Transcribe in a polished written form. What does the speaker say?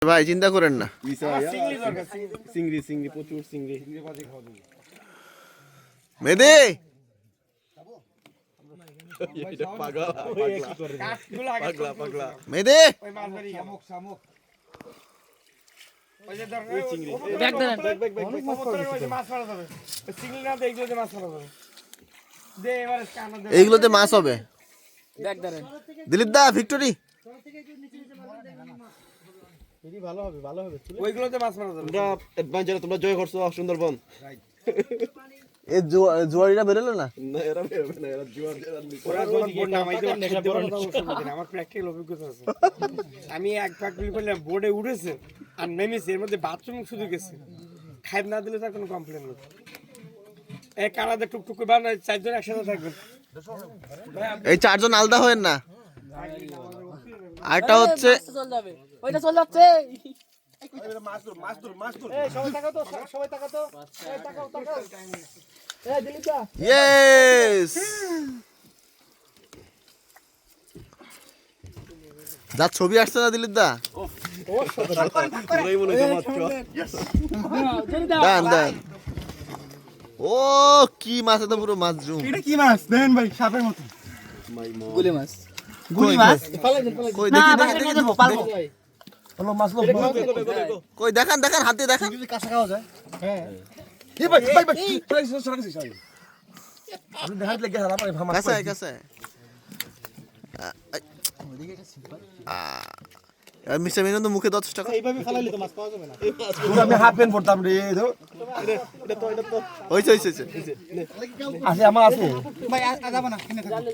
ভাই চিন্তা করেন না। চিংড়ি প্রচুর চিংড়ি। মেদে মেদে এইগুলোতে মাছ হবে। দিলীপ দা ভিক্টোরি ভালো হবে ভালো হবে। ওইগুলোতে মাছ মারা যাবে। তোমরা অ্যাডভেঞ্চারে তোমরা জয় করছো সুন্দরবন। এই জোয়ারিরা বেরোলো না। না এরা বেরোবে না, এরা জোয়ার ওরা বোর্ড নামাইতে পারে। আমার প্র্যাকটিক্যাল অভিজ্ঞতা আছে। আমি এক পাক গুলি করলাম, বোর্ডে উঠেছে আর নেমেছে, এর মধ্যে বাথরুম শুধু গেছে। খাইব না দিলে তার কোনো কমপ্লেন নেই। এক কানাতে টুকটুক করে বানায় চারজন একসাথে থাকবেন। এই চারজন আলাদা হয়েন না। আরটা হচ্ছে ওইটা চল যাচ্ছে। ইয়েস যা ছবি আসছে না দিলীপ দা, দেন দেন। ও কি মাছ, এটা পুরো মাছ জুম। এটা কি মাছ দেন ভাই? সাপের মতো গুলি মাছ। গুলি মাছ কই দেখি দেখি দেখি পারবো। হলো মাছ লো। কই দেখান দেখান, হাতে দেখান। যদি কাঁচা খাওয়া যায়। হ্যাঁ এই ভাই ভাই ভাই প্রাইস সরা গেছে সরি। আপনি দেখাই লাগে হালা পারে ভামা। কাছে কাছে আর মিস্টার মেনন তো মুখে 10 টাকা এইভাবে ফালাইলে তো মাছ পাওয়া যাবে না। আমি হাফ প্যান্ট পরতাম রে। এটা তো হইছে হইছে আছে আমার আছে ভাই আ যাবে না, কিনে থাকো।